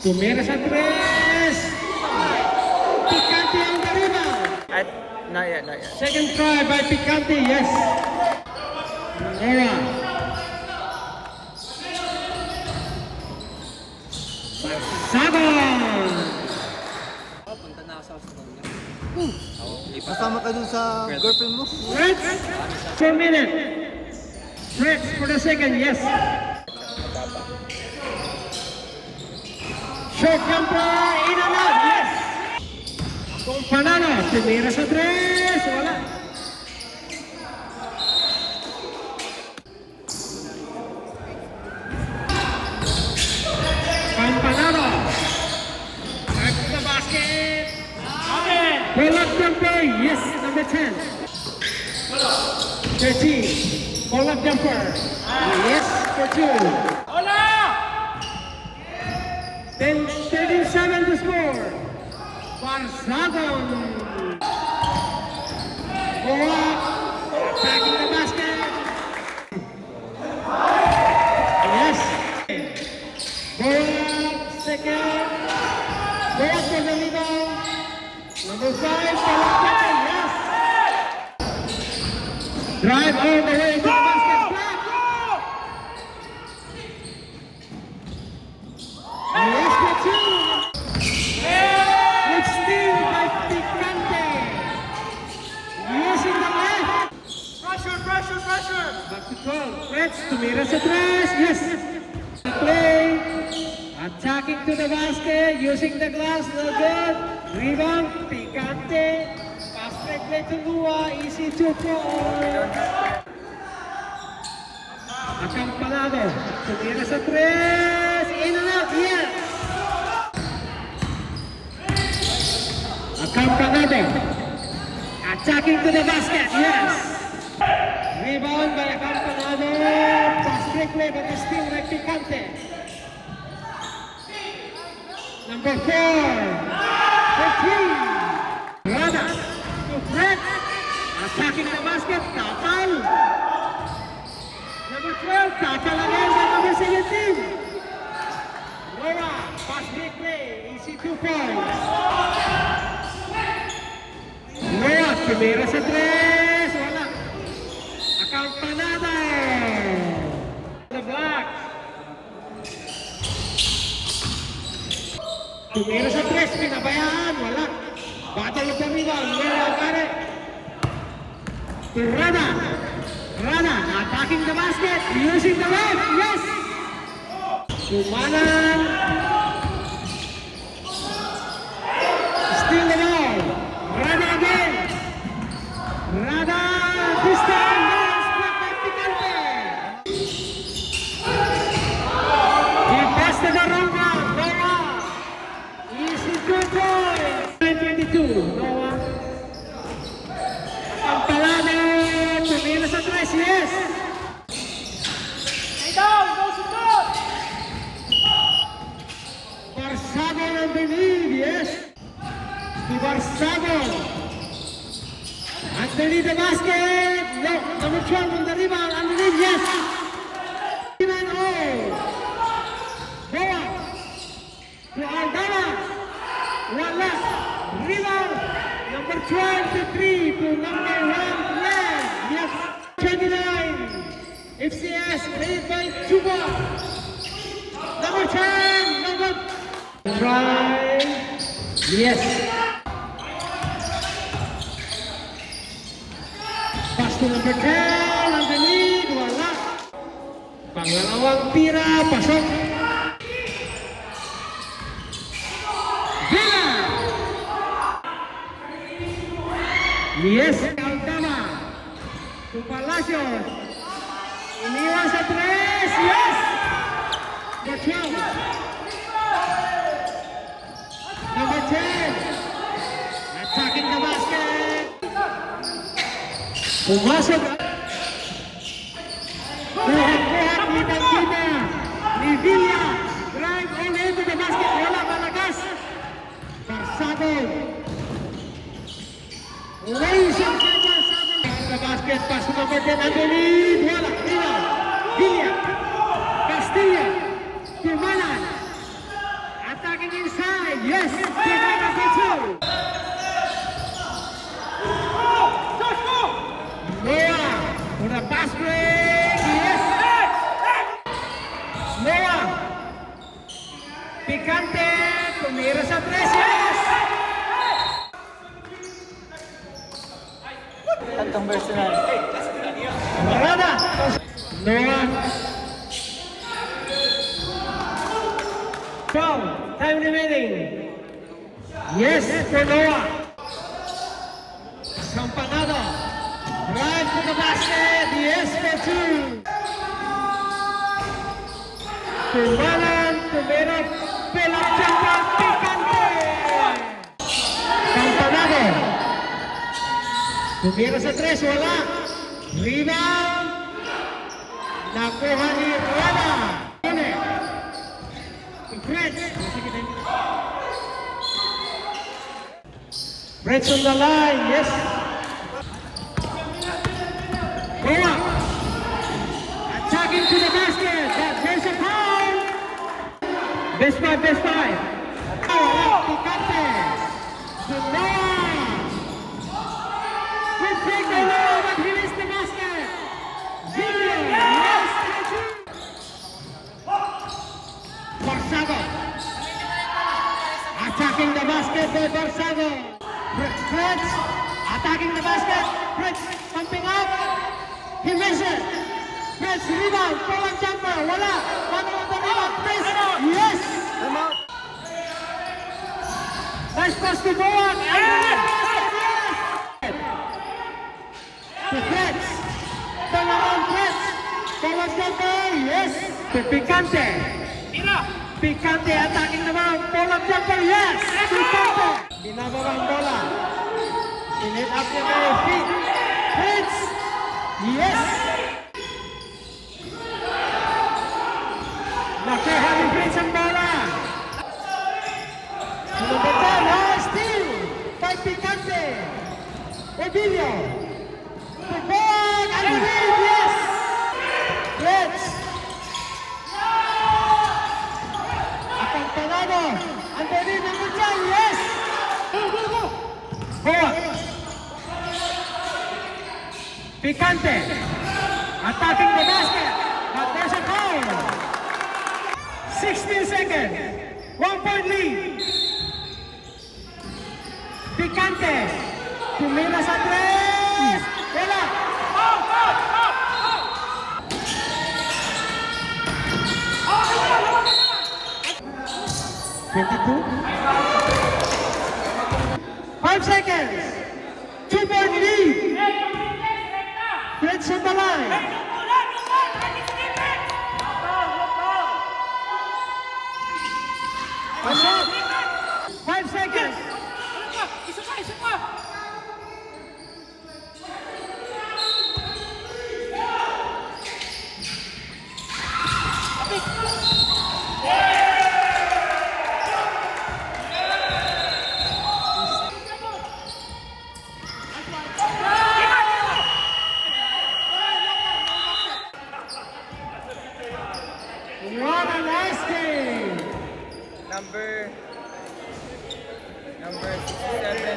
Tumira sa tres. Picante ang rebound. Not yet, not yet. Second try by Picante, yes. Nora. Barsagon. Punta na ako sa hospital niya. Kasama ka dun sa girlfriend mo? Reds. 2 minutes. Reds for the second, yes. Short jumper, in and out, yes. Companano, tumira sa tres, wala. Companano. Back to the basket. Pull-up jumper, yes, number 10. 13. Pull-up jumper, yes, for 2. 37 to score. Barsagon. Go up. Attacking the basket. Yes. Go up. Second. Go up for the rebound. Number 5. Pull-up jumper. Yes. Drive all the way to the basket. Block. Yes, for 2. Good steal by Picante. Using the left. Pressure. Back to 12. Reds, tumira sa tres. Yes. Play. Attacking to the basket. Using the glass. No good. Rebound. Picante. Pass play to Lua. Easy 2-4. Acampalado. Tumira sa tres. In and out. Yes. Acampanado. Attacking to the basket, yes. Rebound by Acampanado. Pass break play, but it's still by Picante. Number 4. For 3. Rada. To Fred. Attacking the basket. Tapal. Number 12. Tapal again by number 17. Rora. Pass break play. Easy 2 points. Noah, tumira sa tres, wala. Acampanado. The block. Tumira sa tres, pinabayaan, wala. Battle of the rebound, Noah Gare. To Rada. Rada, attacking the basket, using the left, yes. Sumanan. Still the ball. Rada again. Rada. This time. Yes. Block by Picante. He tested the wrong round. Noah. Easy 2 points. 9:22. Noah. Acampalado. Tumira sa tres. Yes. Barsagon underneath. Yes. Barsagon. Underneath the basket. No. Number 12 on the rebound. Underneath. Yes. 7-0. Boa. To Aldana. Wala. Rebound. Number 12 to 3 to number 1. Yes. 29. FCS led by Chuba. Number 10. Number. Try. Yes. Pass to number 10, underneath, wala. Pangalawang tira, pasok. Villa! Yes, Aldama. To Palacios. Iniwan sa tres, yes! Number 12. Number 10. Attacking the basket. Pumasok. Kuhat-kuhat, kitang-kita. Ni Villa. Drive all into the basket. Wala malakas. Barsagon. Lays up by Barsagon. The basket. Pass to number 10. Underneath. Wala. Villa. Castilla. Tumalan. Attacking attacking inside. Yes, behind number 2. Noah for the pass break. Yes. Noah. Picante. Tumira sa 3. Yes. Tantong personal. Parada. Noah. Foul. Time remaining. Yes, for Noah. Campanado. Right to the basket. Yes, for 2. Tumalan. Tumira. Pilang jumper. Picante. Campanado. Tumira sa 3. Wala. Rebound. Nakuha ni Rana. Fred's on the line, yes. Noah. Attacking to the basket. There's a foul. Best 5, best 5. Picante. To Noah. Good pick by Noah, but he missed the basket. Junior, yes, Barsago. Attacking the basket by Barsago. Fritz attacking the basket. Fritz pumping up. He misses. Fritz rebound. Pull-up jumper. Wala. One-on-one the rebound. Fritz. Yes. Time out. Nice pass to Bowen. Yes. To Fritz. Turn around Fritz. Pull-up jumper. Yes. To Picante. Picante attacking the ball. Pull-up jumper. Yes. Picante. Binabawa ang bola. Sinit up niya kay feet. Fritz. Yes. Nakuha ni Fritz ang bola. Sinubatan. Steal. By Picante. Obilio. Pagpag. Underneath. Yes. Fritz. Akampanado. Underneath ang butyan. Yes. Forward. Picante. Attacking the basket. But there's a foul. 16 seconds. 1-point lead. Picante. Tumira sa 3. Wala. Five seconds. 2-point lead. Fritz on the line. Pasok. 5 seconds. What a nice game. Number 67.